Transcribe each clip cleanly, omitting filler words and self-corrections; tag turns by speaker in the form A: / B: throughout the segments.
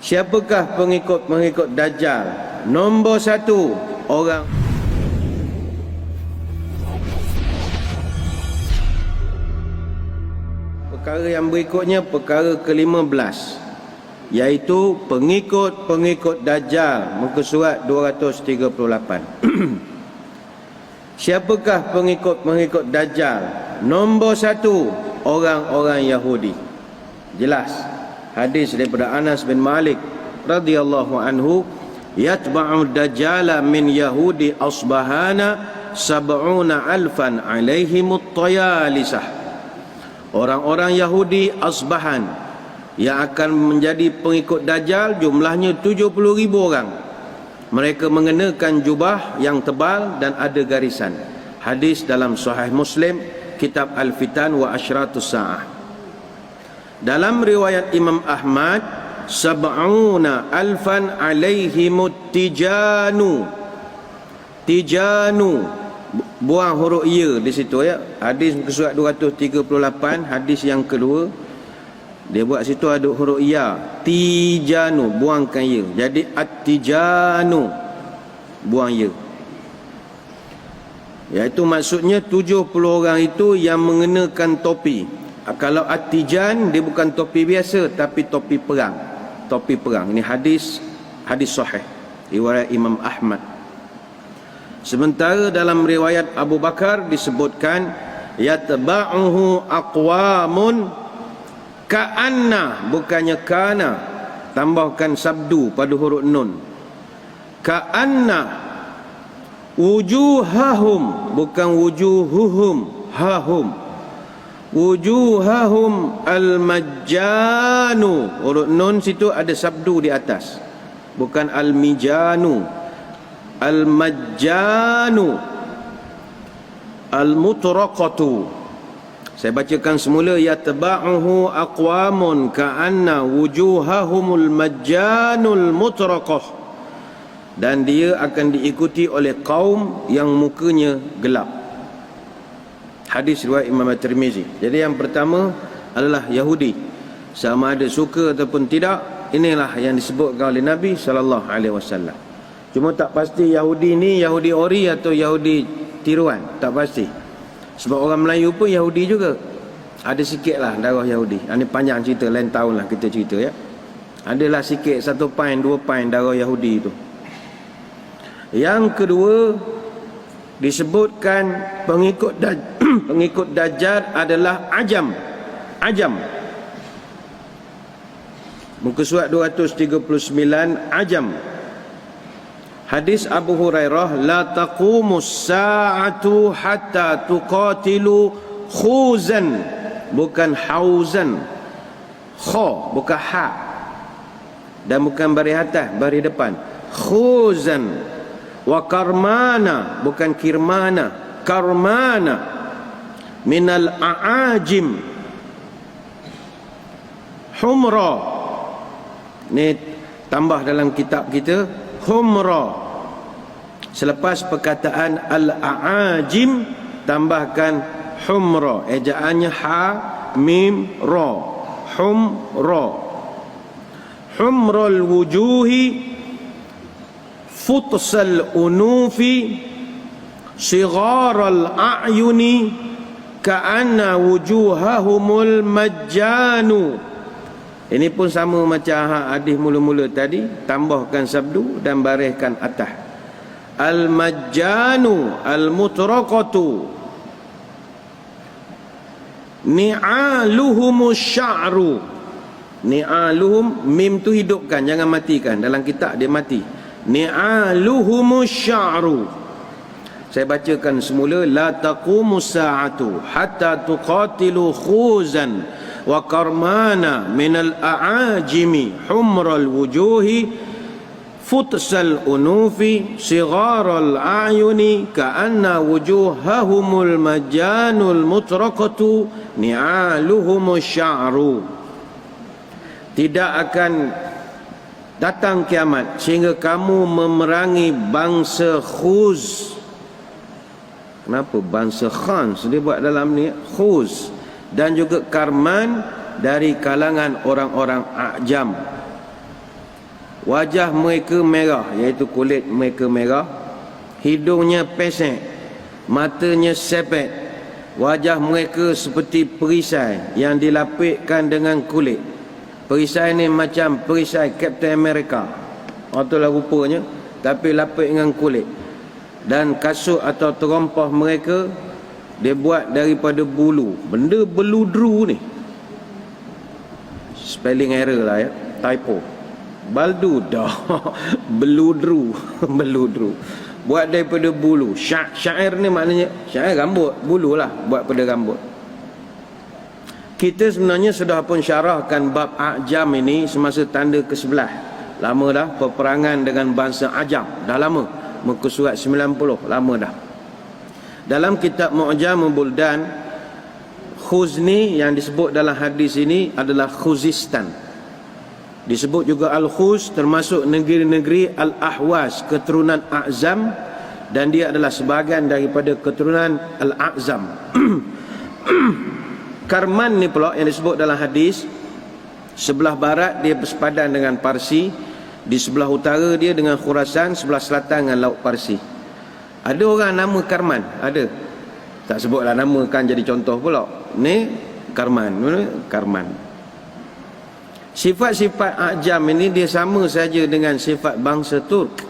A: Siapakah pengikut-pengikut Dajjal? Nombor satu, orang perkara yang berikutnya, perkara ke-15, iaitu pengikut-pengikut Dajjal, muka surat 238. Siapakah pengikut-pengikut Dajjal? Nombor satu, orang-orang Yahudi. Jelas, hadis daripada Anas bin Malik radhiyallahu anhu, yatba'u Dajjala min Yahudi Asbahana 70,000 alaihimut tayalisah. Orang-orang Yahudi Asbahan yang akan menjadi pengikut Dajjal jumlahnya 70,000 orang. Mereka mengenakan jubah yang tebal dan ada garisan. Hadis dalam Sahih Muslim, kitab Al-Fitan wa Asyratus Sa'ah. Dalam riwayat Imam Ahmad, 70,000 alaihimut tijanu. Tijanu, buang huruf ya di situ ya. Hadis muka surat 238, hadis yang kedua. Dia buat situ ada huruf ya. Tijanu, buangkan ya. Jadi at-tijanu, buang ya. Iaitu maksudnya 70 orang itu yang mengenakan topi. Kalau at-tijan, dia bukan topi biasa, tapi topi perang. Topi perang. Ini hadis sahih, riwayat Imam Ahmad. Sementara dalam riwayat Abu Bakar disebutkan, yatba'uhu aqwamun ka'anna, bukannya kana, tambahkan sabdu pada huruf nun. Ka'anna wujuhahum, bukan wujuhuhum, hahum. Wujuhahum al-majjanu, huruf nun situ ada sabdu di atas, bukan al-mijanu. Al-majjanu al-mutraqatu. Saya bacakan semula, yatba'uhu aqwamun ka'anna wujuhahumul majjanul mutraqah. Dan dia akan diikuti oleh kaum yang mukanya gelap. Hadis riwayat Imam At-Tirmizi. Jadi yang pertama adalah Yahudi. Sama ada suka ataupun tidak, inilah yang disebutkan oleh Nabi SAW. Cuma tak pasti Yahudi ni Yahudi ori atau Yahudi tiruan, tak pasti. Sebab orang Melayu pun Yahudi juga. Ada sikit lah darah Yahudi. Ini panjang cerita, lain tahun lah kita cerita ya. Adalah sikit, 1 pain 2 pain darah Yahudi itu. Yang kedua, disebutkan pengikut Dajjal adalah Ajam. Ajam. Muka surat 239, Ajam. Hadis Abu Hurairah, la taqumus sa'atu hatta tuqatilu khuzan, bukan hauzan. Kha, bukan ha. Dan bukan baris atas, baris depan. Khuzan. Wa karmana, bukan kirmana, karmana. Minal a'ajim. Humra. Ni tambah dalam kitab kita, humra. Selepas perkataan al-a'ajim, tambahkan humra. Ejaannya ha, mim, ra. Humra. Humral wujuhi, futsal unufi, sigharal a'yuni, ka'anna wujuhahumul majjanu. Ini pun sama macam hadis mula-mula tadi, tambahkan sabdu dan bariskan atas. Al-majjanu al-mutraqatu, ni'aluhumus sya'ru. Ni'aluhum, mim tu hidupkan, jangan matikan. Dalam kitab dia mati. Ni'aluhumus sya'ru. Saya bacakan semula, la taqumus sa'atu hatta tuqatilu khuzan wa karmana minal a'ajimi humral wujuhi futsal unufi sigharal a'yuni ka'anna wujuhahumul majjanul mutraqatu ni'aluhumus sya'ru. Tidak akan datang kiamat sehingga kamu memerangi bangsa Khuz. Kenapa bangsa Khans dia buat dalam ni Khuz, dan juga Karman dari kalangan orang-orang A'jam. Wajah mereka merah, iaitu kulit mereka merah. Hidungnya pesek, matanya sepet. Wajah mereka seperti perisai yang dilapikkan dengan kulit. Perisai ni macam perisai Captain America, itulah rupanya, tapi lapik dengan kulit. Dan kasut atau terompah mereka dia buat daripada bulu. Benda beludru ni, spelling error lah ya, typo. Baldu dah beludru beludru, buat daripada bulu. Syair ni maknanya syair rambut, bulu lah, buat pada rambut. Kita sebenarnya sudah pun syarahkan bab A'jam ini semasa tanda ke-11. Lama dah peperangan dengan bangsa Ajam, dah lama, muka surat 90, lama dah. Dalam kitab Mu'jamul Buldan, Khuzni yang disebut dalam hadis ini adalah Khuzistan. Disebut juga Al-Khuz, termasuk negeri-negeri Al-Ahwas, keturunan A'zam, dan dia adalah sebahagian daripada keturunan Al-A'zam. Karman ni pula yang disebut dalam hadis, sebelah barat dia bersepadan dengan Parsi, di sebelah utara dia dengan Khurasan, sebelah selatan dengan Laut Parsi. Ada orang nama Karman? Ada. Tak sebutlah nama, kan jadi contoh pula. Ni Karman, Karman. Sifat-sifat A'jam ini dia sama saja dengan sifat bangsa Turk,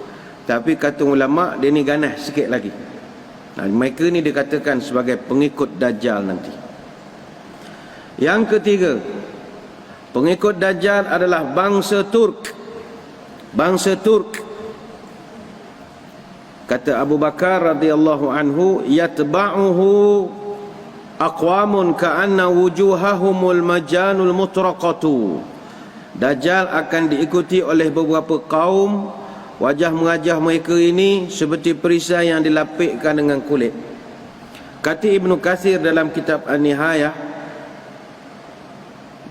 A: tapi kata ulama dia ni ganas sikit lagi. Mereka ni dikatakan sebagai pengikut Dajjal nanti. Yang ketiga, pengikut Dajjal adalah bangsa Turk. Bangsa Turk. Kata Abu Bakar radhiyallahu anhu, yatba'uhu aqwamun ka'anna wujuhahumul majanul mutraqatu. Dajjal akan diikuti oleh beberapa kaum, wajah-wajah mereka ini seperti perisai yang dilapikkan dengan kulit. Kata Ibnu Katsir dalam kitab An-Nihayah,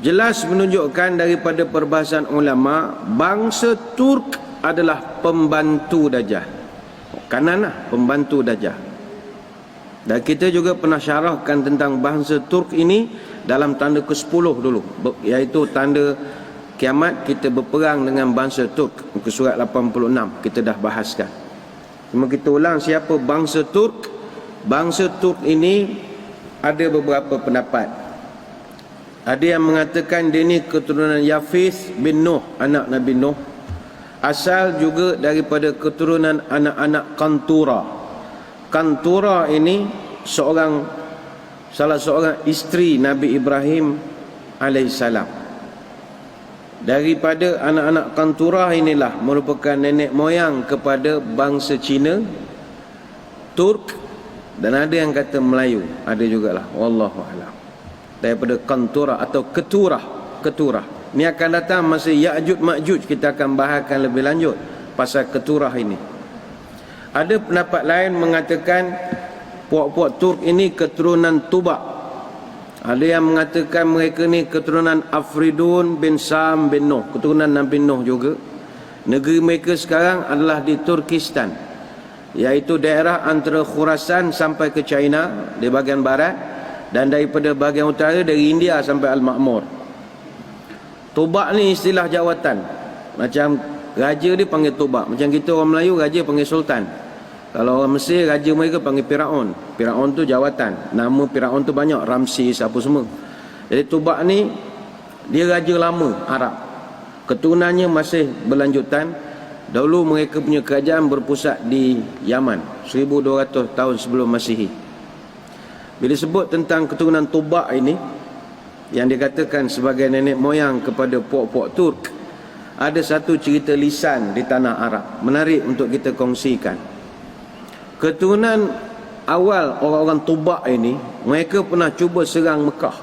A: jelas menunjukkan daripada perbahasan ulama, bangsa Turk adalah pembantu Dajjal. Kanan lah, pembantu Dajjal. Dan kita juga pernah syarahkan tentang bangsa Turk ini dalam tanda ke-10 dulu, iaitu tanda kiamat kita berperang dengan bangsa Turk, muka surat 86 kita dah bahaskan. Cuma kita ulang siapa bangsa Turk. Bangsa Turk ini ada beberapa pendapat. Ada yang mengatakan dia ni keturunan Yafith bin Nuh, anak Nabi Nuh. Asal juga daripada keturunan anak-anak Kantura. Kantura ini salah seorang isteri Nabi Ibrahim alaihissalam. Daripada anak-anak Kantura inilah merupakan nenek moyang kepada bangsa Cina, Turk, dan ada yang kata Melayu, ada jugalah, wallahu a'lam. Daripada Kantura atau Keturah. Ini akan datang masa Ya'juj Ma'juj, kita akan bahaskan lebih lanjut pasal Keturah ini. Ada pendapat lain mengatakan puak-puak Turk ini keturunan Tuba. Ada yang mengatakan mereka ni keturunan Afridun bin Sam bin Nuh, keturunan Nabi Nuh juga. Negeri mereka sekarang adalah di Turkistan, iaitu daerah antara Khurasan sampai ke China di bahagian barat, dan daripada bahagian utara dari India sampai Al-Ma'mur. Tobak ni istilah jawatan. Macam raja dia panggil Tobak, macam kita orang Melayu raja panggil Sultan. Kalau orang Mesir, raja mereka panggil Firaun. Firaun tu jawatan. Nama Firaun tu banyak, Ramses apa semua. Jadi Tobak ni dia raja lama Arab. Keturunannya masih berlanjutan. Dahulu mereka punya kerajaan berpusat di Yaman, 1200 tahun sebelum Masihi. Bila sebut tentang keturunan Tobak ini yang dikatakan sebagai nenek moyang kepada puak-puak Turk, ada satu cerita lisan di tanah Arab menarik untuk kita kongsikan. Keturunan awal orang-orang Tobak ini, mereka pernah cuba serang Mekah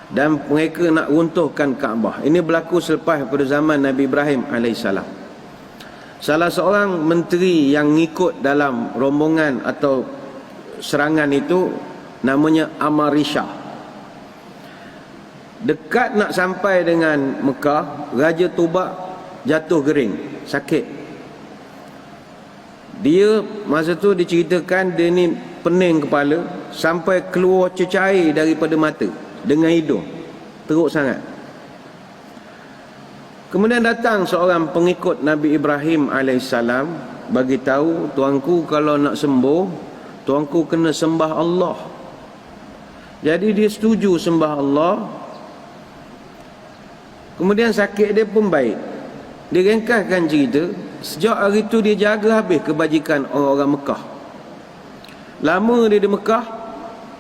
A: dan mereka nak runtuhkan Kaabah. Ini berlaku selepas pada zaman Nabi Ibrahim alaihissalam. Salah seorang menteri yang ngikut dalam rombongan atau serangan itu namanya Amarisha. Dekat nak sampai dengan Mekah, Raja Tobak jatuh gering, sakit. Dia masa tu diceritakan dia ni pening kepala sampai keluar cecair daripada mata dengan hidung, teruk sangat. Kemudian datang seorang pengikut Nabi Ibrahim alaihissalam, bagi tahu, tuanku kalau nak sembuh, tuanku kena sembah Allah. Jadi dia setuju sembah Allah. Kemudian sakit dia pun baik. Dia ringkaskan cerita, sejak hari itu dia jaga habis kebajikan orang-orang Mekah. Lama dia di Mekah,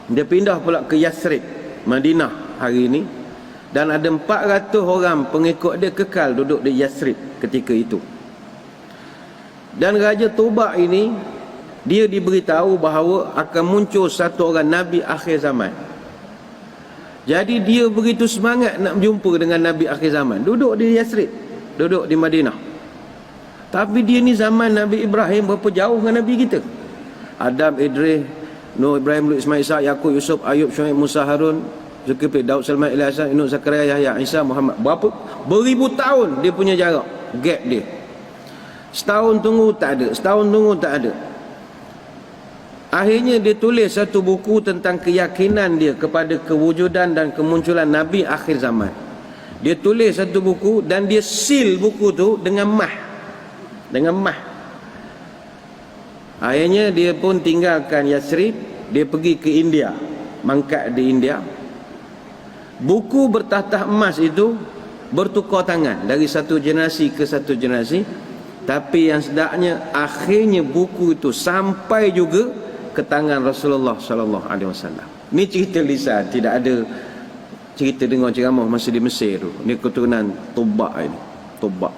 A: dia pindah pula ke Yathrib, Madinah hari ini. Dan ada 400 orang pengikut dia kekal duduk di Yathrib ketika itu. Dan Raja Tubak ini, dia diberitahu bahawa akan muncul satu orang Nabi akhir zaman. Jadi dia begitu semangat nak berjumpa dengan Nabi akhir zaman. Duduk di Yathrib, duduk di Madinah. Tapi dia ni zaman Nabi Ibrahim berapa jauh dengan Nabi kita? Adam, Idris, Nuh, Ibrahim, Lut, Ismail, Ishak, Yaqub, Yusuf, Ayub, Syuaib, Musa, Harun, Zulkifli, Daud, Sulaiman, Ilyas, Nuh, Zakaria, Yahya, Isa, Muhammad. Berapa? Beribu tahun dia punya jarak, gap dia. Setahun tunggu tak ada, setahun tunggu tak ada. Akhirnya dia tulis satu buku tentang keyakinan dia kepada kewujudan dan kemunculan Nabi akhir zaman. Dia tulis satu buku dan dia seal buku tu dengan mah. Dengan mah. Akhirnya dia pun tinggalkan Yathrib, dia pergi ke India, mangkat di India. Buku bertahta emas itu bertukar tangan dari satu generasi ke satu generasi. Tapi yang sedapnya, akhirnya buku itu sampai juga ke tangan Rasulullah sallallahu alaihi wasallam. Ni cerita lisan, tidak ada cerita dengar ceramah masa di Mesir tu. Ni keturunan Tubak ini, Tubak.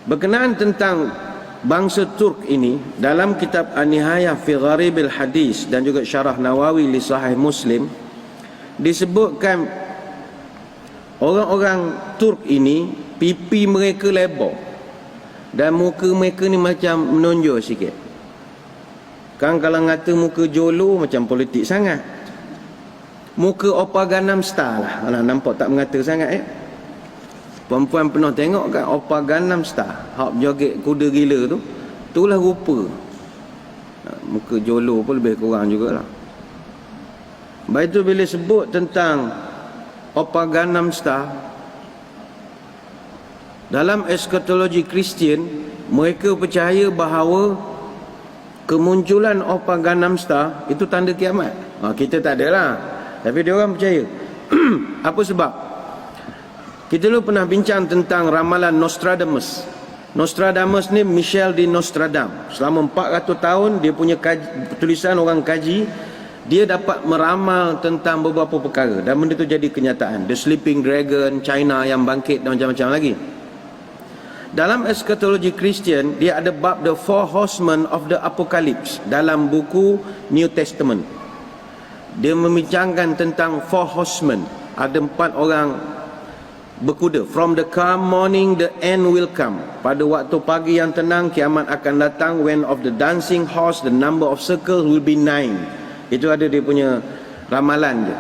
A: Berkenaan tentang bangsa Turk ini, dalam kitab An-Nihayah fi Gharibil Hadis dan juga Syarah Nawawi li Sahih Muslim, disebutkan orang-orang Turk ini pipi mereka lebar dan muka mereka ni macam menonjol sikit. Kan kalau ngata muka Jolo macam politik sangat. Muka Opa Gangnam Style lah. Alah, nampak tak mengata sangat Perempuan pernah tengok kan Opa Gangnam Style, hak joget kuda gila tu, itulah rupa. Muka Jolo pun lebih kurang jugalah. Baik tu bila sebut tentang Opa Gangnam Style, dalam eskatologi Kristian, mereka percaya bahawa kemunculan Opa Gangnam Style itu tanda kiamat. Kita tak ada lah, tapi dia orang percaya. Apa sebab? Kita dulu pernah bincang tentang ramalan Nostradamus. Nostradamus ni Michel de Nostradam. Selama 400 tahun dia punya tulisan orang kaji, dia dapat meramal tentang beberapa perkara dan benda itu jadi kenyataan. The Sleeping Dragon, China yang bangkit dan macam-macam lagi. Dalam eskatologi Kristian, dia ada bab The Four Horsemen of the Apocalypse dalam buku New Testament. Dia membincangkan tentang Four Horsemen. Ada 4 orang berkuda. From the calm morning the end will come. Pada waktu pagi yang tenang kiamat akan datang. When of the dancing horse the number of circles will be 9. Itu ada dia punya ramalan dia.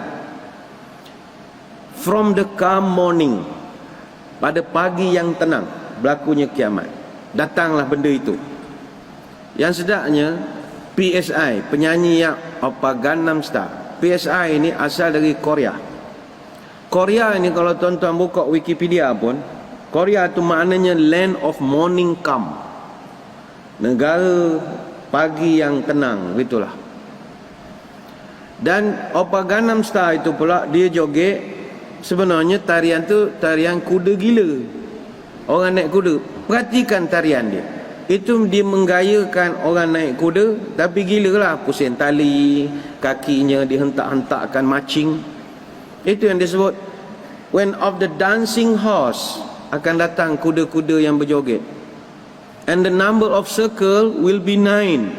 A: From the calm morning, pada pagi yang tenang berlakunya kiamat, datanglah benda itu. Yang sedapnya PSI, penyanyi yang Opa Gangnam Style. PSI ini asal dari Korea. Korea ini kalau tuan-tuan buka Wikipedia pun, Korea itu maknanya land of morning calm, negara pagi yang tenang, gitulah. Dan Opa Gangnam Style itu pula dia joget, sebenarnya tarian tu tarian kuda gila. Orang naik kuda, perhatikan tarian dia. Itu dia menggayakan orang naik kuda, tapi gila lah, pusing tali, kakinya dihentak-hentakkan marching. Itu yang disebut when of the dancing horse, akan datang kuda-kuda yang berjoget. And the number of circle will be 9.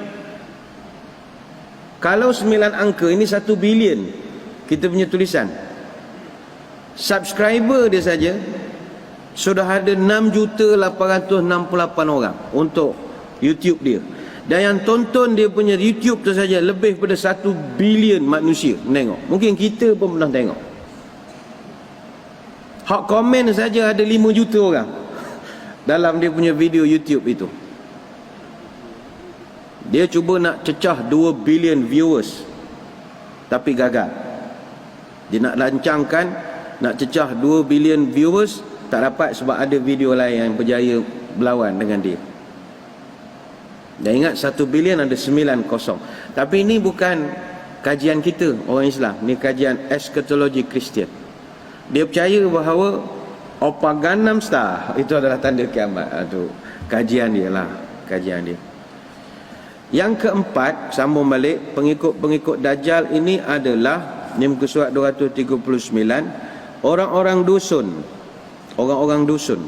A: Kalau 9 angka, ini 1 bilion kita punya tulisan. Subscriber dia saja sudah ada 6,868,000 orang untuk YouTube dia. Dan yang tonton dia punya YouTube tu saja lebih daripada 1 bilion manusia menengok. Mungkin kita pun pernah tengok. Hak komen saja ada 5 juta orang dalam dia punya video YouTube itu. Dia cuba nak cecah 2 bilion viewers, tapi gagal. Dia nak rancangkan nak cecah 2 bilion viewers, tak dapat sebab ada video lain yang berjaya berlawan dengan dia. Dan ingat 1 bilion ada 9 kosong. Tapi ini bukan kajian kita orang Islam, ni kajian eskatologi Kristian. Dia percaya bahawa Opa Gangnam Star itu adalah tanda kiamat. Itu kajian dia lah, kajian dia. Yang keempat, sambung balik, pengikut-pengikut Dajjal ini adalah, ni muka surat 239, orang-orang dusun. Orang-orang dusun.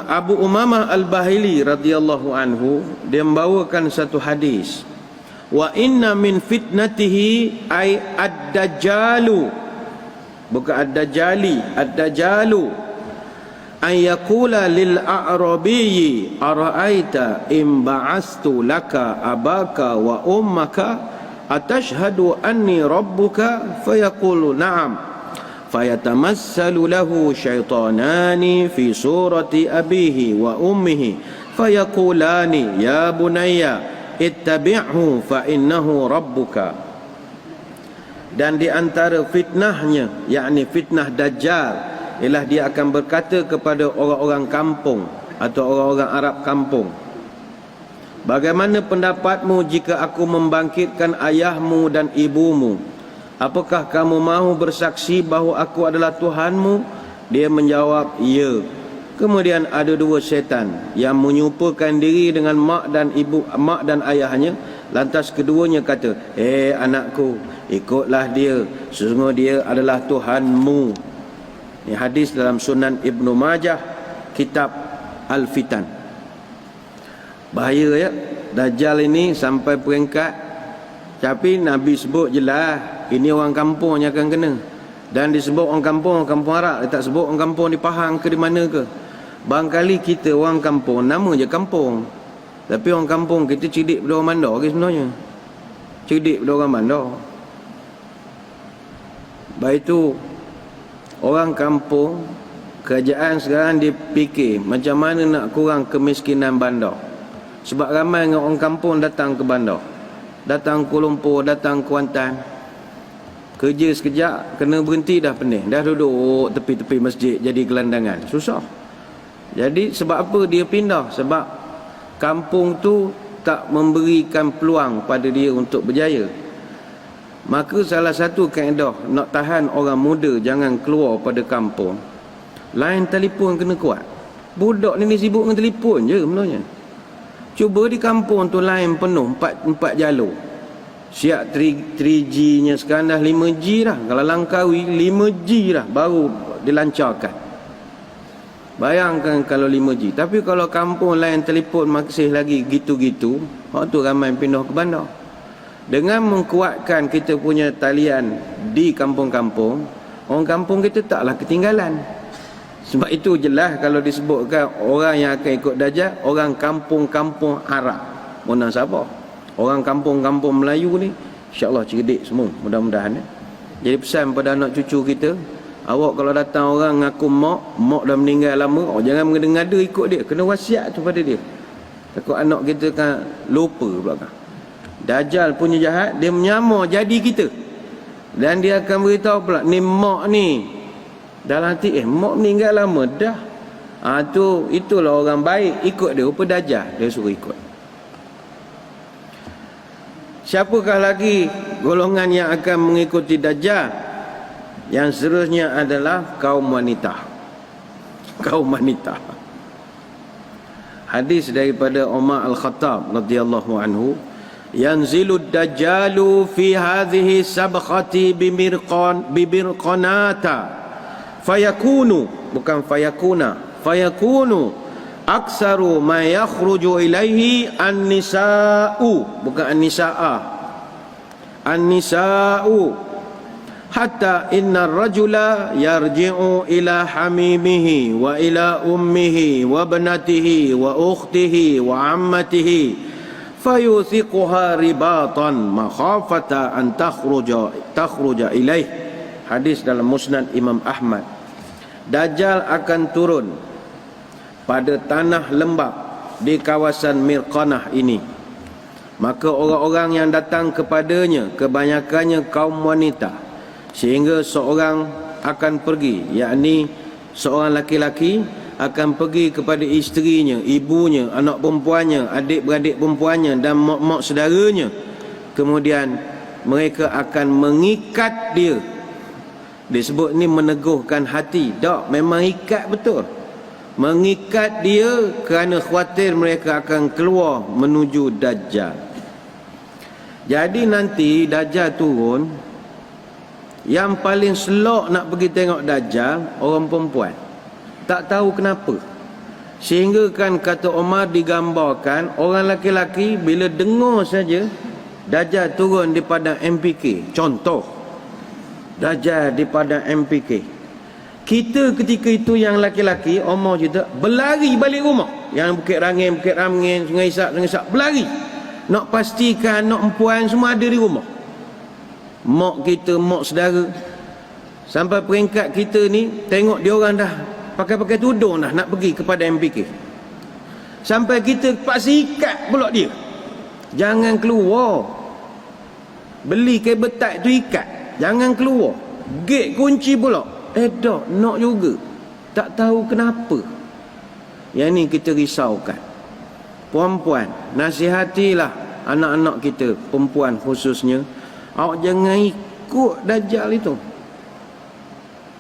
A: Abu Umamah Al-Bahili radhiyallahu anhu, dia membawakan satu hadis. Wa inna min fitnatihi ay ad-dajjalu, bukan ad-dajjali, ad-dajjalu, an yaqula lil a'rabiyyi ara'aita in ba'astu laka abaka wa ummaka atashhadu anni rabbuka fayaqulu na'am fayatamassalu lahu syaitanani fi surati abihi wa ummihi fayaqulani ya bunayya ittabi'hu fa innahu rabbuka. Dan di antara fitnahnya, yakni fitnah Dajjal, ialah dia akan berkata kepada orang-orang kampung atau orang-orang Arab kampung, bagaimana pendapatmu jika aku membangkitkan ayahmu dan ibumu? Apakah kamu mahu bersaksi bahawa aku adalah Tuhanmu? Dia menjawab, ya. Kemudian ada 2 syaitan yang menyupakan diri dengan mak dan ayahnya. Lantas keduanya kata, anakku, ikutlah dia, sesungguhnya dia adalah Tuhanmu. Ini hadis dalam Sunan Ibnu Majah, kitab Al-Fitan. Bahaya ya, Dajjal ini sampai peringkat, tapi Nabi sebut jelas, ini orang kampung yang akan kena. Dan disebut orang kampung Arab, dia tak sebut orang kampung di Pahang ke di mana ke. Barangkali kita orang kampung, nama je kampung, tapi orang kampung kita cerdik pada orang bandar ke sebenarnya. Cerdik pada orang bandar. Baik itu, orang kampung, kerajaan sekarang dia fikir macam mana nak kurang kemiskinan bandar. Sebab ramai orang kampung datang ke bandar, datang ke Kuala Lumpur, datang ke Kuantan. Kerja sekejap, kena berhenti dah pening, dah duduk tepi-tepi masjid jadi gelandangan. Susah. Jadi sebab apa dia pindah? Sebab kampung tu tak memberikan peluang pada dia untuk berjaya. Maka salah satu kaedah nak tahan orang muda jangan keluar pada kampung, line telefon kena kuat. Budak ni sibuk dengan telefon je sebenarnya. Cuba di kampung tu line penuh, 4 jalur. Siap 3G nya sekarang dah 5G dah. Kalau Langkawi 5G dah baru dilancarkan. Bayangkan kalau 5G. Tapi kalau kampung lain telefon masih lagi gitu-gitu, orang tu ramai pindah ke bandar. Dengan mengkuatkan kita punya talian di kampung-kampung, orang kampung kita taklah ketinggalan. Sebab itu jelas kalau disebutkan orang yang akan ikut Dajjal, orang kampung-kampung Arab. Mana siapa? Orang kampung-kampung Melayu ni insya-Allah cerdik semua, mudah-mudahan ya. Jadi pesan pada anak cucu kita, awak kalau datang orang ngaku mak dah meninggal lama, jangan mengada-ngada ikut dia, kena wasiat tu pada dia. Takut anak kita kan lupa belakang. Dajjal punya jahat, dia menyamar jadi kita. Dan dia akan beritahu pula, ni mak ni dalam hati, mak meninggal lama dah. Itulah orang baik, ikut dia. Rupa Dajjal dia suruh ikut. Siapakah lagi golongan yang akan mengikuti Dajjal? Yang seterusnya adalah kaum wanita. Kaum wanita. Hadis daripada Umar Al-Khattab radhiyallahu anhu, yanzilud dajjalu fi hadhihi sabkhati bibirqanata fayakunu, bukan fayakunu aksaru ma yakhruju ilaihi an-nisa'u, bukan an-nisa'u hatta inna ar-rajula yarji'u ila hamimihi wa ila ummihi wa ibnatihi wa ukhtihi wa ammatihi fayuthiquha ribatan makhafata an takhruja ilaih. Hadis dalam Musnad Imam Ahmad. Dajjal akan turun pada tanah lembap di kawasan Mirqanah ini. Maka orang-orang yang datang kepadanya kebanyakannya kaum wanita Sehingga seorang akan pergi, yakni seorang laki-laki akan pergi kepada isterinya, ibunya, anak perempuannya, adik-beradik perempuannya dan mak-mak saudaranya. Kemudian mereka akan mengikat dia. Disebut ni meneguhkan hati. Tak, memang ikat betul. Mengikat dia kerana khawatir mereka akan keluar menuju Dajjal. Jadi nanti Dajjal turun, yang paling selok nak pergi tengok Dajjal orang perempuan. Tak tahu kenapa. Sehingga kan kata Umar digambarkan orang laki-laki bila dengar saja Dajjal turun di padang MPK. Contoh, Dajjal di padang MPK. Kita ketika itu yang laki-laki, Umar cerita, berlari balik rumah. Yang Bukit Rangin, Sungai Isak, berlari. Nak pastikan nak perempuan semua ada di rumah. Mak kita, mak saudara. Sampai peringkat kita ni, tengok dia orang dah pakai tudung dah nak pergi kepada MPK. Sampai kita paksa ikat pula dia. Jangan keluar. Beli kabel tie tu ikat. Jangan keluar. Gate kunci pula. Tak, nak juga. Tak tahu kenapa. Yang ni kita risaukan. Puan-puan, nasihatilah anak-anak kita, perempuan khususnya. Awak jangan ikut Dajjal itu.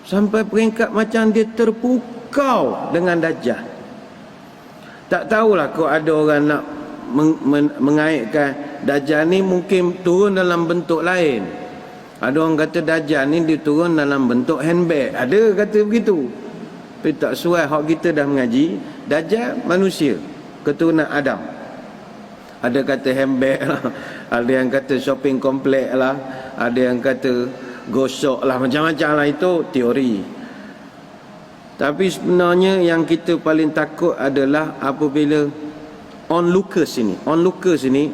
A: Sampai peringkat macam dia terpukau dengan Dajjal. Tak tahulah kalau ada orang nak mengaitkan Dajjal ni mungkin turun dalam bentuk lain. Ada orang kata Dajjal ni dia turun dalam bentuk handbag. Ada kata begitu. Tapi tak sesuai hak kita dah mengaji. Dajjal manusia, keturunan Adam. Ada kata handbag lah. Ada yang kata shopping kompleks lah. Ada yang kata gosok lah. Macam-macam lah, itu teori. Tapi sebenarnya yang kita paling takut adalah apabila onlookers ini. Onlookers ini,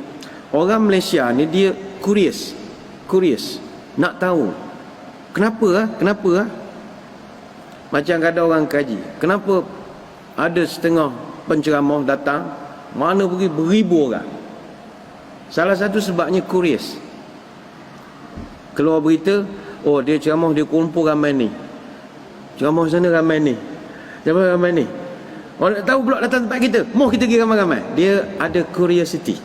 A: orang Malaysia ni dia curious. Nak tahu kenapa macam ada orang kaji, kenapa ada setengah penceramah datang, mana pergi beribu orang. Salah satu sebabnya curious. Keluar berita, oh dia ceramah dia kumpul ramai ni, ceramah sana ramai ni, ceramah ramai ni. Orang nak tahu pula datang tempat kita, mau kita pergi ramai-ramai. Dia ada curiosity.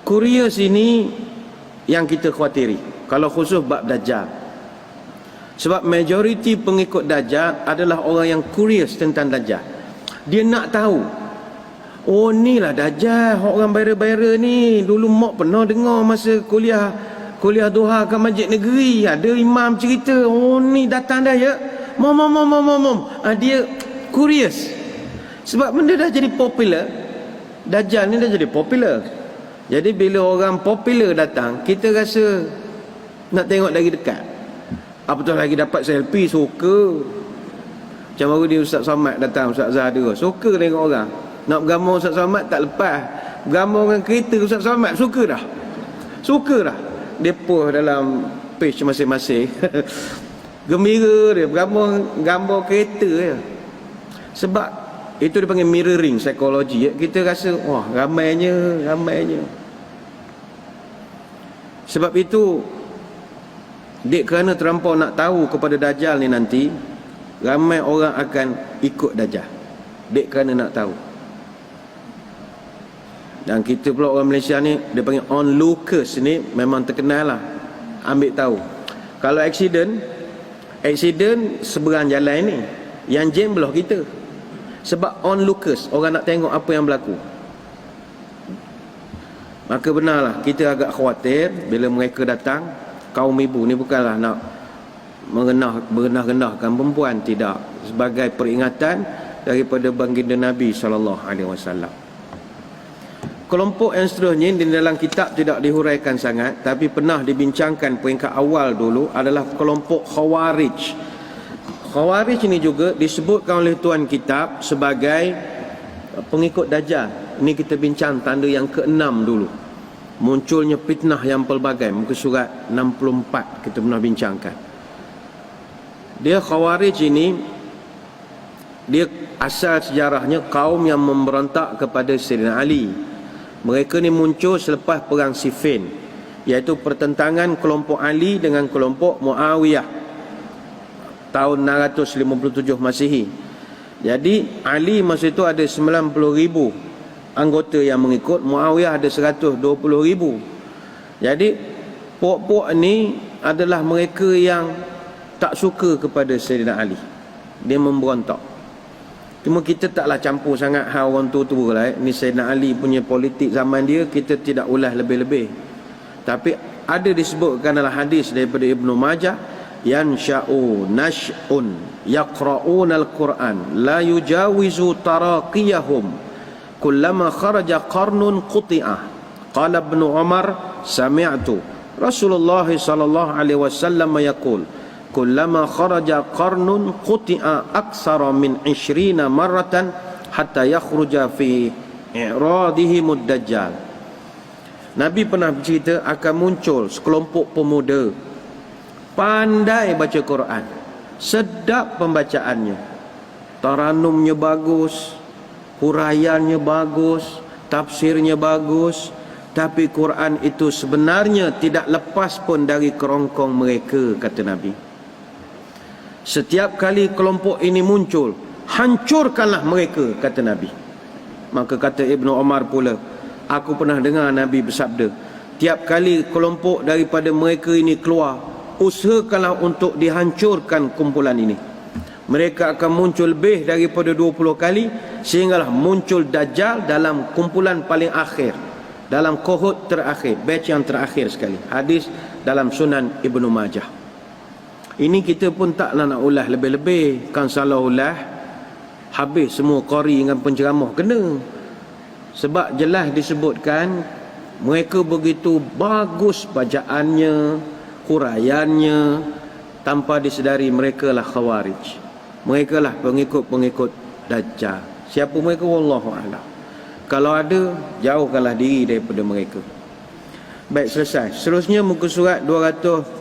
A: Curious ini yang kita khawatiri kalau khusus bab Dajjal. Sebab majoriti pengikut Dajjal adalah orang yang curious tentang Dajjal. Dia nak tahu, oh ni lah Dajjal, orang bayar-bayar ni. Dulu mak pernah dengar masa kuliah duha kat masjid negeri, ada imam cerita, oh ni datang dah ya. Mom. Dia curious. Sebab benda dah jadi popular. Dajjal ni dah jadi popular. Jadi bila orang popular datang, kita rasa nak tengok dari dekat. Apatah lagi dapat selfie, suka. Macam baru dia Ustaz Somad datang, Ustaz Zah ada, suka tengok orang. Nak bergambar Ustaz Somad tak lepas. Bergambar dengan kereta Ustaz Somad, suka dah. Dia post dalam page masing-masing. Gembira dia, gambar kereta je. Sebab itu dia panggil mirroring psikologi. Kita rasa, wah ramainya. Sebab itu, kerana terlampau nak tahu kepada Dajjal ni nanti, ramai orang akan ikut Dajjal. Kerana nak tahu. Dan kita pula orang Malaysia ni, dia panggil onlookers ni, memang terkenal lah. Ambil tahu. Kalau accident seberang jalan ni, yang jam belah kita. Sebab onlookers, orang nak tengok apa yang berlaku. Maka benarlah kita agak khawatir bila mereka datang. Kaum ibu ni bukanlah nak merendah-rendahkan perempuan, tidak, sebagai peringatan daripada baginda Nabi SAW. Kelompok yang seterusnya di dalam kitab tidak dihuraikan sangat, tapi pernah dibincangkan peringkat awal dulu, adalah kelompok Khawarij. Khawarij ini juga disebutkan oleh tuan kitab sebagai pengikut Dajjal. Ini kita bincang tanda yang ke-6 dulu. Munculnya fitnah yang pelbagai, muka surat 64 kita pernah bincangkan. Dia Khawarij ini, dia asal sejarahnya kaum yang memberontak kepada Sayyidina Ali. Mereka ni muncul selepas perang Siffin. iaitu pertentangan kelompok Ali dengan kelompok Muawiyah tahun 657 Masihi. Jadi Ali masa itu ada 90,000 anggota yang mengikut, Muawiyah ada 120,000. Jadi puak-puak ni adalah mereka yang tak suka kepada Sayyidina Ali. Dia memberontak. Cuma kita taklah campur sangat hal orang tua-tua lah. Ni Sayyidina Ali punya politik zaman dia, kita tidak ulas lebih-lebih. Tapi ada disebutkan dalam hadis daripada Ibnu Majah, yansha'u nash'un yaqra'una al-Quran la yujawizu taraqiyahum kullama kharaja qarnun quti'ah. Qala Ibnu Umar sami'tu Rasulullah sallallahu alaihi wasallam yaqul kullama kharaja qarnun quti'a aksara min 20 marratan hatta yakhruja fi i'radihim ad-dajjal. Nabi pernah bercerita akan muncul sekelompok pemuda pandai baca Quran, sedap pembacaannya, taranumnya bagus, huraiannya bagus, tafsirnya bagus, tapi Quran itu sebenarnya tidak lepas pun dari kerongkong mereka, kata Nabi. Setiap kali kelompok ini muncul, hancurkanlah mereka, kata Nabi. Maka kata Ibnu Umar pula, aku pernah dengar Nabi bersabda, tiap kali kelompok daripada mereka ini keluar, usahakanlah untuk dihancurkan kumpulan ini. Mereka akan muncul lebih daripada 20 kali, sehinggalah muncul Dajjal dalam kumpulan paling akhir, dalam kohort terakhir, batch yang terakhir sekali. Hadis dalam Sunan Ibnu Majah. Ini kita pun taklah nak ulas lebih-lebih. Kan salah ulas, habis semua qari dengan penceramah kena. Sebab jelas disebutkan mereka begitu bagus bacaannya, huraiannya, tanpa disedari mereka lah khawarij. Mereka lah pengikut-pengikut Dajjal. Siapa mereka? Wallahu a'lam. Kalau ada, jauhkanlah diri daripada mereka. Baik, selesai. Seterusnya muka surat 200